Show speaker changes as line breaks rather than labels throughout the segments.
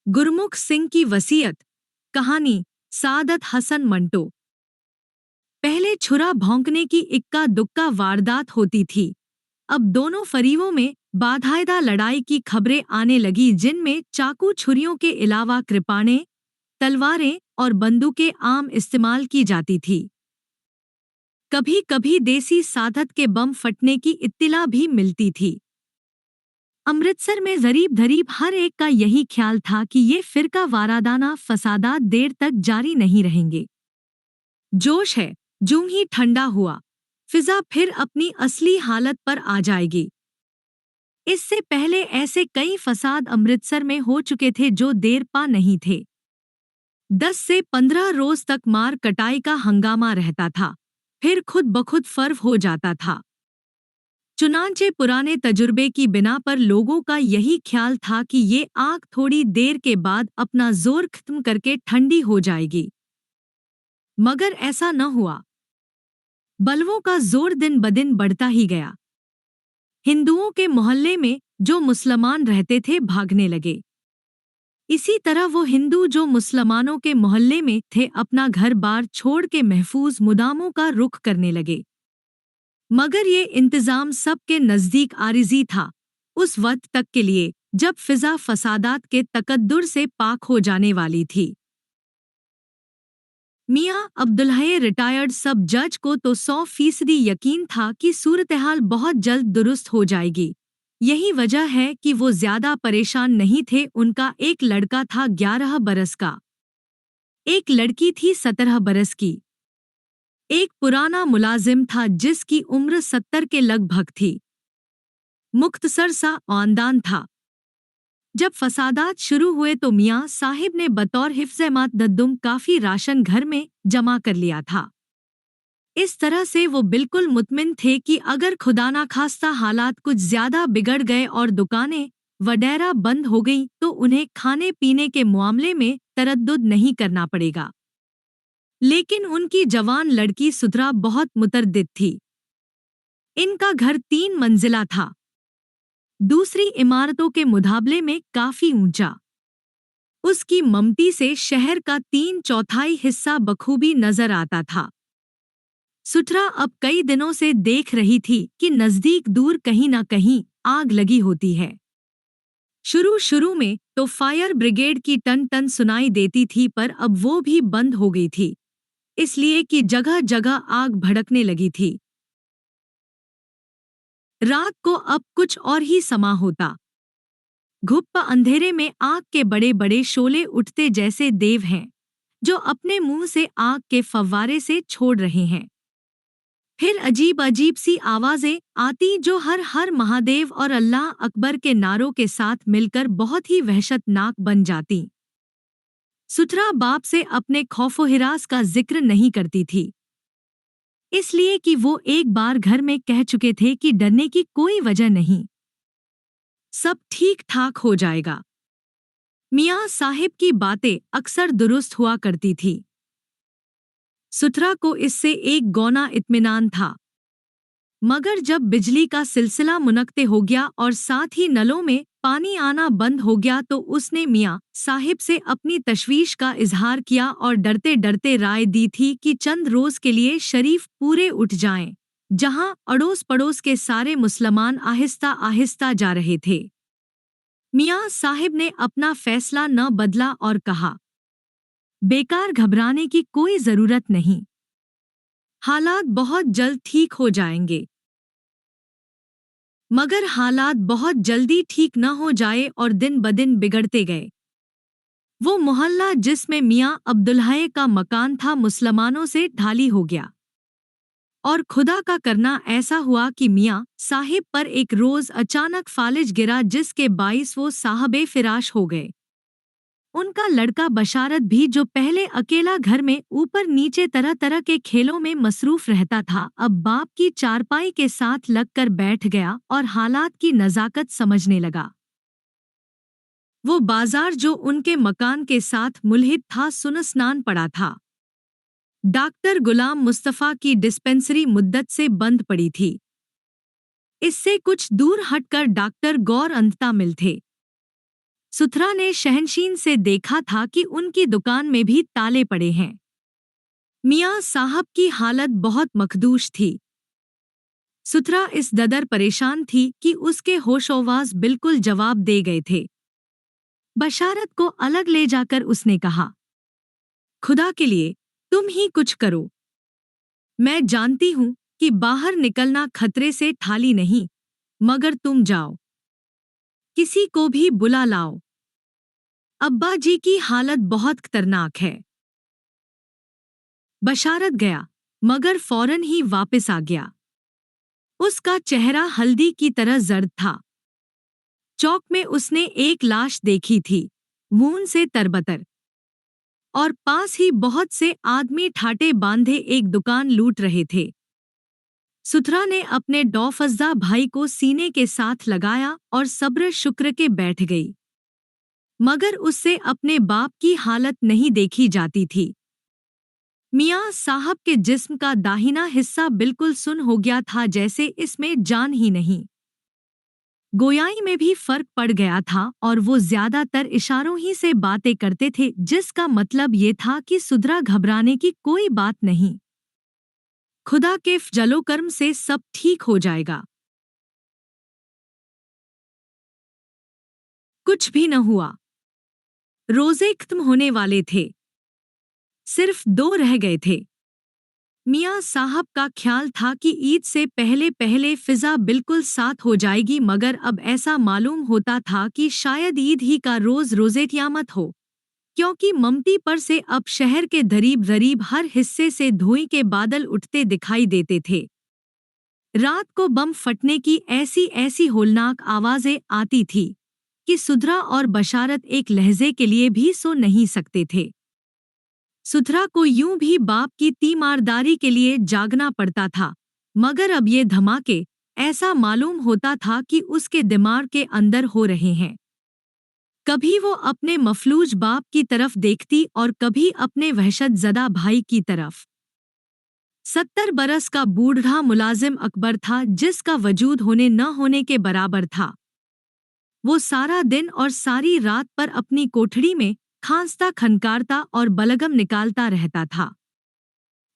गुरमुख सिंह की वसीयत। कहानी सादत हसन मंटो। पहले छुरा भौंकने की इक्का दुक्का वारदात होती थी। अब दोनों फरीवों में बाकायदा लड़ाई की खबरें आने लगी, जिनमें चाकू छुरियों के अलावा कृपाणें, तलवारें और बंदूकें आम इस्तेमाल की जाती थी। कभी कभी देसी सादत के बम फटने की इत्तिला भी मिलती थी। अमृतसर में गरीब धरीब हर एक का यही ख्याल था कि ये फिरका वारादाना फसादात देर तक जारी नहीं रहेंगे। जोश है, जूं ही ठंडा हुआ, फिजा फिर अपनी असली हालत पर आ जाएगी। इससे पहले ऐसे कई फसाद अमृतसर में हो चुके थे जो देर पा नहीं थे। 10 से 15 रोज तक मार कटाई का हंगामा रहता था, फिर खुद बखुद फर्व हो जाता था। चुनांचे पुराने तजुर्बे की बिना पर लोगों का यही ख्याल था कि ये आग थोड़ी देर के बाद अपना जोर खत्म करके ठंडी हो जाएगी, मगर ऐसा न हुआ। बलवों का जोर दिन बदिन बढ़ता ही गया। हिंदुओं के मोहल्ले में जो मुसलमान रहते थे भागने लगे। इसी तरह वो हिंदू जो मुसलमानों के मोहल्ले में थे अपना घर बार छोड़ के महफूज मुदामों का रुख करने लगे। मगर ये इंतजाम सबके नजदीक आरिजी था, उस वक्त तक के लिए जब फिजा फसादात के तकद्दुर से पाक हो जाने वाली थी। मियां अब्दुल्लाह रिटायर्ड सब जज को तो 100% यकीन था कि सूरतहाल बहुत जल्द दुरुस्त हो जाएगी। यही वजह है कि वो ज्यादा परेशान नहीं थे। उनका एक लड़का था 11 बरस का, एक लड़की थी 17 बरस की, एक पुराना मुलाजिम था जिसकी उम्र 70 के लगभग थी। मुख्तसर सा आंदान था। जब फसादात शुरू हुए तो मियां साहिब ने बतौर हिफ्ज़-ए-मातदद्दुम काफी राशन घर में जमा कर लिया था। इस तरह से वो बिल्कुल मुतमिन थे कि अगर खुदा ना खास्ता हालात कुछ ज्यादा बिगड़ गए और दुकानें वगैरह बंद हो गईं तो उन्हें खाने पीने के मामले में तरद्दुद नहीं करना पड़ेगा। लेकिन उनकी जवान लड़की सुतरा बहुत मुतरद्दिद थी। इनका घर 3 मंजिला था, दूसरी इमारतों के मुकाबले में काफी ऊंचा। उसकी ममती से शहर का 3/4 हिस्सा बखूबी नजर आता था। सुथरा अब कई दिनों से देख रही थी कि नजदीक दूर कहीं न कहीं आग लगी होती है। शुरू में तो फायर ब्रिगेड की टन टन सुनाई देती थी, पर अब वो भी बंद हो गई थी, इसलिए कि जगह जगह आग भड़कने लगी थी। रात को अब कुछ और ही समा होता। घुप्प अंधेरे में आग के बड़े बड़े शोले उठते जैसे देव हैं जो अपने मुंह से आग के फव्वारे से छोड़ रहे हैं। फिर अजीब अजीब सी आवाजें आती जो हर हर महादेव और अल्लाह अकबर के नारों के साथ मिलकर बहुत ही वहशतनाक बन जाती। सुथरा बाप से अपने खौफो हिरास का जिक्र नहीं करती थी, इसलिए कि वो एक बार घर में कह चुके थे कि डरने की कोई वजह नहीं, सब ठीक ठाक हो जाएगा। मियां साहिब की बातें अक्सर दुरुस्त हुआ करती थी। सुथरा को इससे एक गौना इत्मीनान था। मगर जब बिजली का सिलसिला मुनक्ते हो गया और साथ ही नलों में पानी आना बंद हो गया तो उसने मियां साहिब से अपनी तशवीश का इजहार किया और डरते डरते राय दी थी कि चंद रोज के लिए शरीफ पूरे उठ जाएं, जहां अड़ोस पड़ोस के सारे मुसलमान आहिस्ता आहिस्ता जा रहे थे। मियां साहिब ने अपना फैसला न बदला और कहा, बेकार घबराने की कोई जरूरत नहीं, हालात बहुत जल्द ठीक हो जाएंगे। मगर हालात बहुत जल्दी ठीक न हो जाए और दिन बदिन बिगड़ते गए। वो मोहल्ला जिसमें मियां अब्दुल्लाह का मकान था मुसलमानों से ढाली हो गया। और खुदा का करना ऐसा हुआ कि मियां साहिब पर एक रोज अचानक फालिज गिरा, जिसके बाइस वो साहबे फिराश हो गए। उनका लड़का बशारत भी, जो पहले अकेला घर में ऊपर नीचे तरह तरह के खेलों में मसरूफ रहता था, अब बाप की चारपाई के साथ लगकर बैठ गया और हालात की नज़ाकत समझने लगा। वो बाजार जो उनके मकान के साथ मुल्हित था सुनसान पड़ा था। डॉक्टर गुलाम मुस्तफ़ा की डिस्पेंसरी मुद्दत से बंद पड़ी थी। इससे कुछ दूर हटकर डॉक्टर गौर अंता मिल थे। सुथरा ने शहनशीन से देखा था कि उनकी दुकान में भी ताले पड़े हैं। मियाँ साहब की हालत बहुत मखदूश थी। सुथरा इस कदर परेशान थी कि उसके होशोवास बिल्कुल जवाब दे गए थे। बशारत को अलग ले जाकर उसने कहा, खुदा के लिए तुम ही कुछ करो। मैं जानती हूं कि बाहर निकलना खतरे से खाली नहीं, मगर तुम जाओ, किसी को भी बुला लाओ। अब्बा जी की हालत बहुत खतरनाक है। बशारत गया, मगर फौरन ही वापस आ गया। उसका चेहरा हल्दी की तरह जर्द था। चौक में उसने एक लाश देखी थी, खून से तरबतर, और पास ही बहुत से आदमी ठाटे बांधे एक दुकान लूट रहे थे। सुथरा ने अपने डौफज़्ज़ा भाई को सीने के साथ लगाया और सब्र शुक्र के बैठ गई। मगर उससे अपने बाप की हालत नहीं देखी जाती थी। मियाँ साहब के जिस्म का दाहिना हिस्सा बिल्कुल सुन्न हो गया था, जैसे इसमें जान ही नहीं। गोयाई में भी फर्क पड़ गया था और वो ज्यादातर इशारों ही से बातें करते थे, जिसका मतलब ये था कि सुधरा घबराने की कोई बात नहीं। खुदा के फजलो कर्म से सब ठीक हो जाएगा। कुछ भी न हुआ। रोजे खत्म होने वाले थे, सिर्फ 2 रह गए थे। मियाँ साहब का ख्याल था कि ईद से पहले पहले फिजा बिल्कुल साथ हो जाएगी, मगर अब ऐसा मालूम होता था कि शायद ईद ही का रोज रोजे क़यामत हो, क्योंकि ममती पर से अब शहर के दरीब दरीब हर हिस्से से धुएं के बादल उठते दिखाई देते थे। रात को बम फटने की ऐसी ऐसी होलनाक आवाजें आती थी कि सुधरा और बशारत एक लहजे के लिए भी सो नहीं सकते थे। सुथरा को यूं भी बाप की तीमारदारी के लिए जागना पड़ता था, मगर अब ये धमाके ऐसा मालूम होता था कि उसके दिमाग के अंदर हो रहे हैं। कभी वो अपने मफलूज बाप की तरफ देखती और कभी अपने वहशतज़दा भाई की तरफ। 70 बरस का बूढ़ा मुलाजिम अकबर था, जिसका वजूद होने न होने के बराबर था। वो सारा दिन और सारी रात पर अपनी कोठड़ी में खांसता खनकारता और बलगम निकालता रहता था।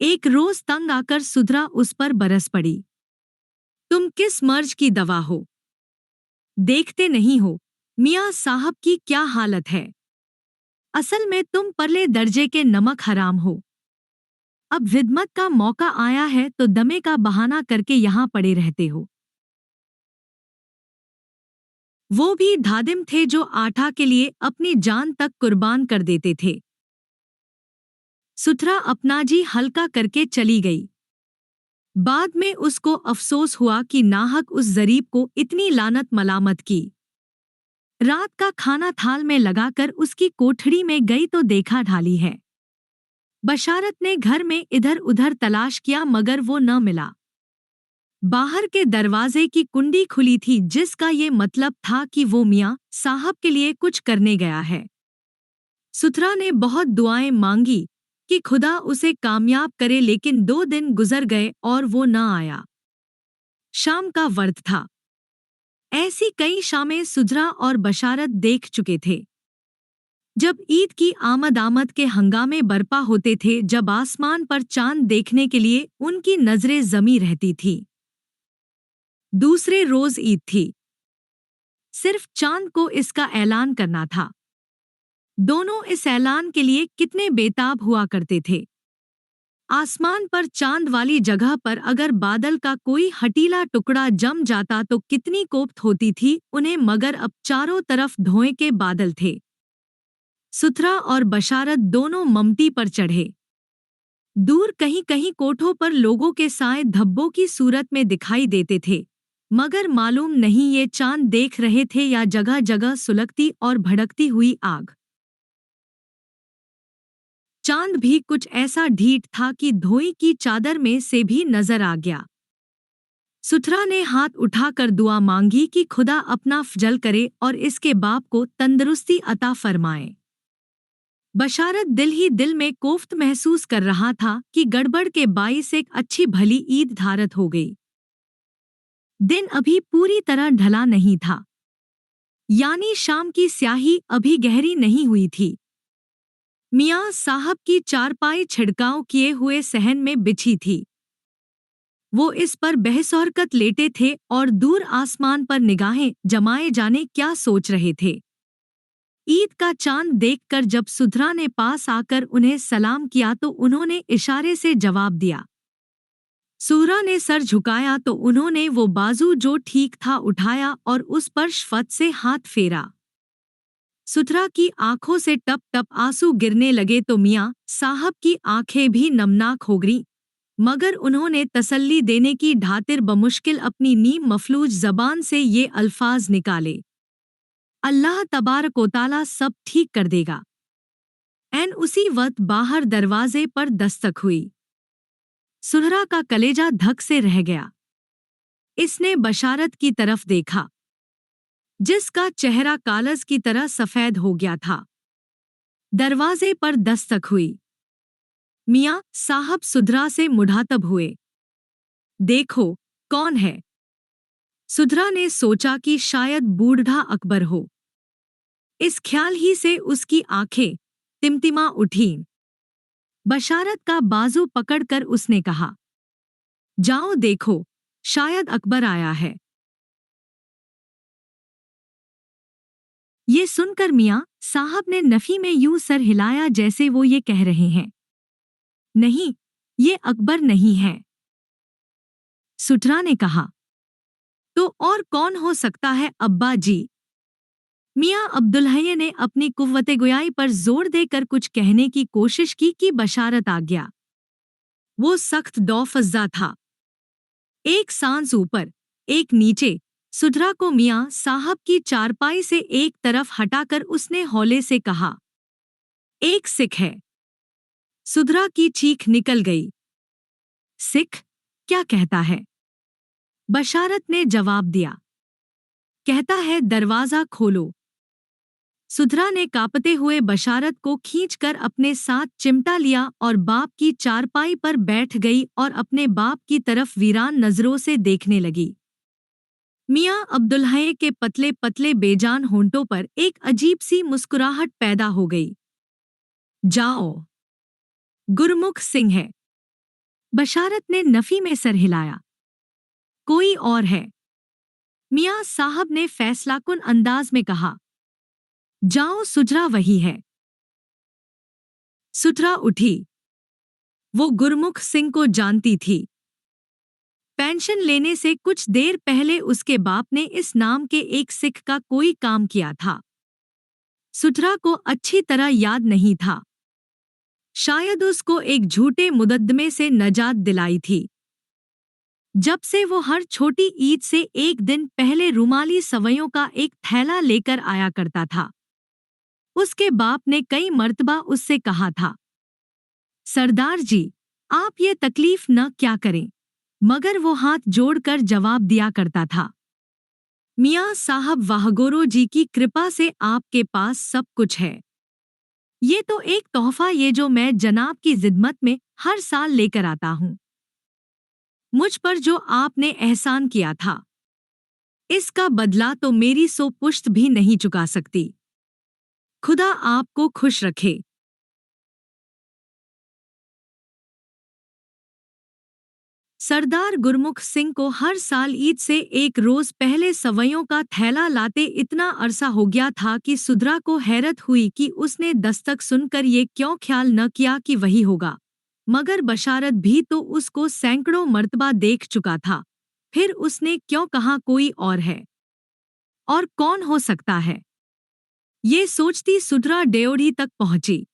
एक रोज तंग आकर सुधरा उस पर बरस पड़ी। तुम किस मर्ज की दवा हो? देखते नहीं हो मियाँ साहब की क्या हालत है? असल में तुम परले दर्जे के नमक हराम हो। अब खिदमत का मौका आया है तो दमे का बहाना करके यहाँ पड़े रहते हो। वो भी धादिम थे जो आटा के लिए अपनी जान तक कुर्बान कर देते थे। सुथरा अपना जी हल्का करके चली गई। बाद में उसको अफसोस हुआ कि नाहक उस जरीब को इतनी लानत मलामत की। रात का खाना थाल में लगाकर उसकी कोठड़ी में गई तो देखा ढाली है। बशारत ने घर में इधर उधर तलाश किया, मगर वो न मिला। बाहर के दरवाजे की कुंडी खुली थी, जिसका ये मतलब था कि वो मियाँ साहब के लिए कुछ करने गया है। सुथरा ने बहुत दुआएं मांगी कि खुदा उसे कामयाब करे, लेकिन 2 दिन गुजर गए और वो न आया। शाम का वक्त था। ऐसी कई शामें सुधरा और बशारत देख चुके थे। जब ईद की आमद के हंगामे बरपा होते थे, जब आसमान पर चांद देखने के लिए उनकी नजरें जमी रहती थी। दूसरे रोज ईद थी। सिर्फ चांद को इसका ऐलान करना था। दोनों इस ऐलान के लिए कितने बेताब हुआ करते थे। आसमान पर चांद वाली जगह पर अगर बादल का कोई हटीला टुकड़ा जम जाता तो कितनी कोफ्त होती थी उन्हें, मगर अब चारों तरफ धुएं के बादल थे। सुथरा और बशारत दोनों ममती पर चढ़े। दूर कहीं कहीं कोठों पर लोगों के साए धब्बों की सूरत में दिखाई देते थे, मगर मालूम नहीं ये चांद देख रहे थे या जगह जगह सुलगती और भड़कती हुई आग। चांद भी कुछ ऐसा ढीठ था कि धोई की चादर में से भी नजर आ गया। सुथरा ने हाथ उठाकर दुआ मांगी कि खुदा अपना फजल करे और इसके बाप को तंदुरुस्ती अता फरमाए। बशारत दिल ही दिल में कोफ्त महसूस कर रहा था कि गड़बड़ के बाइस एक अच्छी भली ईद धारत हो गई। दिन अभी पूरी तरह ढला नहीं था। यानी शाम की स्याही अभी गहरी नहीं हुई थी। मियाँ साहब की चारपाई छिड़काव किए हुए सहन में बिछी थी। वो इस पर बेहसौरकत लेटे थे और दूर आसमान पर निगाहें जमाए जाने क्या सोच रहे थे। ईद का चांद देखकर जब सुधरा ने पास आकर उन्हें सलाम किया तो उन्होंने इशारे से जवाब दिया। सूरा ने सर झुकाया तो उन्होंने वो बाजू जो ठीक था उठाया और उस पर शफक़त से हाथ फेरा। सुथरा की आंखों से टप टप आंसू गिरने लगे तो मियाँ साहब की आंखें भी नमनाक हो गईं, मगर उन्होंने तसल्ली देने की ढातिर बमुश्किल अपनी नीम मफलूज जबान से ये अल्फाज निकाले, अल्लाह तबारक व तआला सब ठीक कर देगा। एन उसी वक्त बाहर दरवाजे पर दस्तक हुई। सुहरा का कलेजा धक से रह गया। इसने बशारत की तरफ देखा, जिसका चेहरा कागज की तरह सफेद हो गया था। दरवाजे पर दस्तक हुई। मियाँ साहब सुधरा से मुखातब हुए। देखो, कौन है? सुधरा ने सोचा कि शायद बूढ़ा अकबर हो। इस ख्याल ही से उसकी आंखें टिमटिमा उठीं। बशारत का बाजू पकड़कर उसने कहा, जाओ देखो, शायद अकबर आया है। ये सुनकर मियाँ साहब ने नफी में यूं सर हिलाया जैसे वो ये कह रहे हैं, नहीं, ये अकबर नहीं है। सुथरा ने कहा, तो और कौन हो सकता है अब्बा जी? मियाँ अब्दुल्हय ने अपनी कुव्वते गुयाई पर जोर देकर कुछ कहने की कोशिश की कि बशारत आ गया। वो सख्त दौफज़्ज़ा था। एक सांस ऊपर, एक नीचे, सुधरा को मियाँ साहब की चारपाई से एक तरफ हटाकर उसने हौले से कहा, एक सिख है। सुधरा की चीख निकल गई। सिख? क्या कहता है? बशारत ने जवाब दिया, कहता है दरवाज़ा खोलो। सुधरा ने कांपते हुए बशारत को खींचकर अपने साथ चिमटा लिया और बाप की चारपाई पर बैठ गई और अपने बाप की तरफ वीरान नजरों से देखने लगी। मियाँ अब्दुल्हय के पतले पतले बेजान होंठों पर एक अजीब सी मुस्कुराहट पैदा हो गई। जाओ, गुरमुख सिंह है। बशारत ने नफी में सर हिलाया। कोई और है? मियाँ साहब ने फैसलाकुन अंदाज में कहा, जाओ, सुधरा वही है। सुधरा उठी। वो गुरमुख सिंह को जानती थी। पेंशन लेने से कुछ देर पहले उसके बाप ने इस नाम के एक सिख का कोई काम किया था। सुधरा को अच्छी तरह याद नहीं था। शायद उसको एक झूठे मुकद्दमे से नजात दिलाई थी। जब से वो हर छोटी ईद से एक दिन पहले रुमाली सवैयों का एक थैला लेकर आया करता था। उसके बाप ने कई मर्तबा उससे कहा था, सरदार जी, आप ये तकलीफ न क्या करें, मगर वो हाथ जोड़कर जवाब दिया करता था, मियाँ साहब वाहगुरु जी की कृपा से आपके पास सब कुछ है। ये तो एक तोहफा ये जो मैं जनाब की जिद्मत में हर साल लेकर आता हूँ। मुझ पर जो आपने एहसान किया था, इसका बदला तो मेरी सौ पुश्त भी नहीं चुका सकती। खुदा आपको खुश रखे। सरदार गुरमुख सिंह को हर साल ईद से एक रोज पहले सवैयों का थैला लाते इतना अरसा हो गया था कि सुधरा को हैरत हुई कि उसने दस्तक सुनकर ये क्यों ख्याल न किया कि वही होगा। मगर बशारत भी तो उसको सैकड़ों मर्तबा देख चुका था। फिर उसने क्यों कहा कोई और है? और कौन हो सकता है? ये सोचती सुधरा डेओढ़ी तक पहुंची।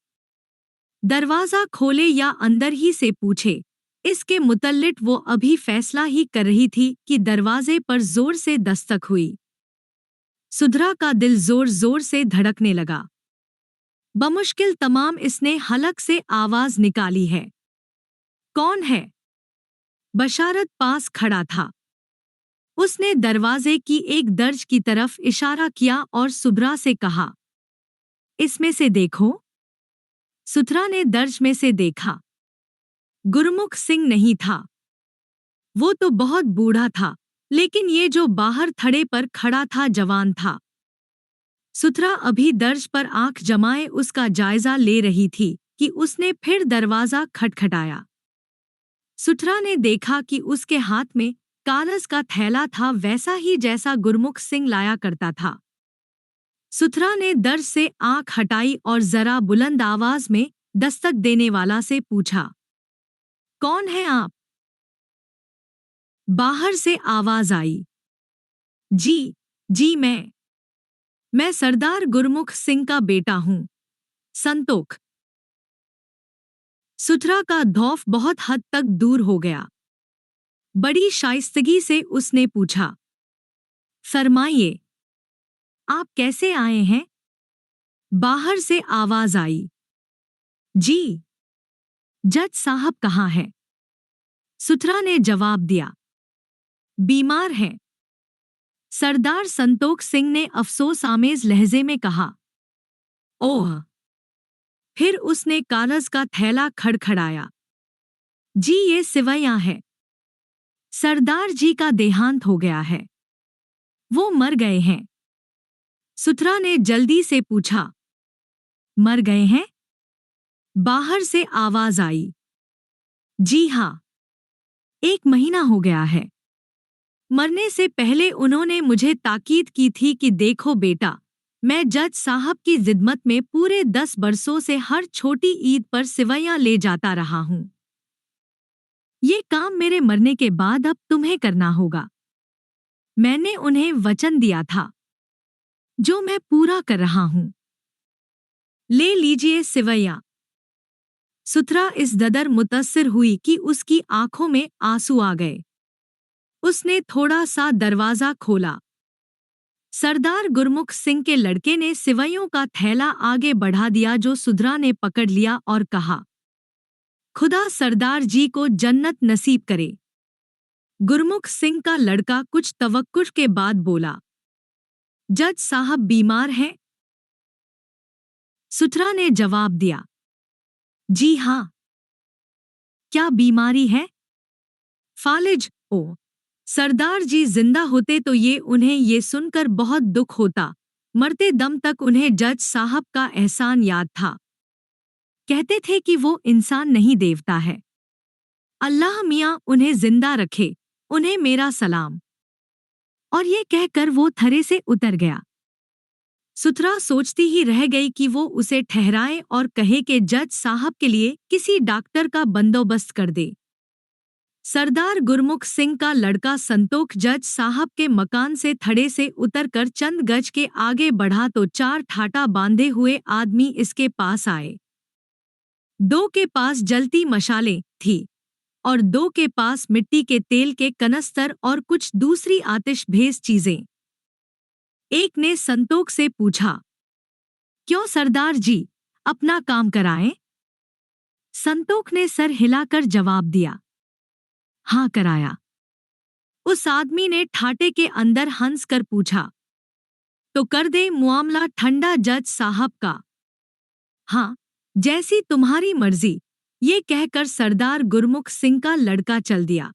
दरवाज़ा खोले या अंदर ही से पूछे, इसके मुतल्लिक वो अभी फैसला ही कर रही थी कि दरवाजे पर जोर से दस्तक हुई। सुधरा का दिल जोर जोर से धड़कने लगा। बमुश्किल तमाम इसने हलक से आवाज निकाली है। कौन है? बशारत पास खड़ा था। उसने दरवाजे की एक दर्ज की तरफ इशारा किया और सुधरा से कहा, इसमें से देखो। सुथरा ने दर्ज में से देखा। गुरमुख सिंह नहीं था। वो तो बहुत बूढ़ा था, लेकिन ये जो बाहर थड़े पर खड़ा था जवान था। सुथरा अभी दर्ज पर आंख जमाए उसका जायजा ले रही थी कि उसने फिर दरवाजा खटखटाया। सुथरा ने देखा कि उसके हाथ में कागज का थैला था, वैसा ही जैसा गुरमुख सिंह लाया करता था। सुथरा ने दर्द से आंख हटाई और जरा बुलंद आवाज में दस्तक देने वाला से पूछा, कौन है आप? बाहर से आवाज आई, जी, जी मैं सरदार गुरमुख सिंह का बेटा हूँ, संतोख। सुथरा का धौफ बहुत हद तक दूर हो गया। बड़ी शाइस्तगी से उसने पूछा, फरमाइए, आप कैसे आए हैं? बाहर से आवाज आई, जी, जज साहब कहाँ हैं? सुथरा ने जवाब दिया, बीमार हैं। सरदार संतोख सिंह ने अफसोस आमेज लहजे में कहा, ओह। फिर उसने कागज का थैला खड़खड़ाया, जी ये सिवैयां है। सरदार जी का देहांत हो गया है, वो मर गए हैं। सुथरा ने जल्दी से पूछा, मर गए हैं? बाहर से आवाज आई, जी हाँ, 1 महीना हो गया है। मरने से पहले उन्होंने मुझे ताकीद की थी कि देखो बेटा, मैं जज साहब की जिद्मत में पूरे 10 बरसों से हर छोटी ईद पर सिवैयां ले जाता रहा हूं। ये काम मेरे मरने के बाद अब तुम्हें करना होगा। मैंने उन्हें वचन दिया था, जो मैं पूरा कर रहा हूं। ले लीजिए सिवैयां। सुथरा इस कदर मुतस्सिर हुई कि उसकी आंखों में आंसू आ गए। उसने थोड़ा सा दरवाजा खोला। सरदार गुरमुख सिंह के लड़के ने सिवैयों का थैला आगे बढ़ा दिया, जो सुथरा ने पकड़ लिया और कहा, खुदा सरदार जी को जन्नत नसीब करे। गुरमुख सिंह का लड़का कुछ तवक्कुर के बाद बोला, जज साहब बीमार हैं? सुथरा ने जवाब दिया, जी हाँ। क्या बीमारी है? फालिज। ओ, सरदार जी जिंदा होते तो उन्हें ये सुनकर बहुत दुख होता। मरते दम तक उन्हें जज साहब का एहसान याद था। कहते थे कि वो इंसान नहीं देवता है। अल्लाह मियाँ उन्हें जिंदा रखे, उन्हें मेरा सलाम। और ये कहकर वो थरे से उतर गया। सुथरा सोचती ही रह गई कि वो उसे ठहराए और कहे कि जज साहब के लिए किसी डॉक्टर का बंदोबस्त कर दे। सरदार गुरमुख सिंह का लड़का संतोख जज साहब के मकान से थड़े से उतरकर चंद गज के आगे बढ़ा तो 4 ठाटा बांधे हुए आदमी इसके पास आए। 2 के पास जलती मशालें थी और 2 के पास मिट्टी के तेल के कनस्तर और कुछ दूसरी आतिशभेज चीजें। एक ने संतोख से पूछा, क्यों सरदार जी, अपना काम कराएं? संतोख ने सर हिलाकर जवाब दिया, हाँ कराया। उस आदमी ने ठाटे के अंदर हंस कर पूछा, तो कर दे मुआमला ठंडा जज साहब का। हाँ, जैसी तुम्हारी मर्जी। ये कहकर सरदार गुरमुख सिंह का लड़का चल दिया।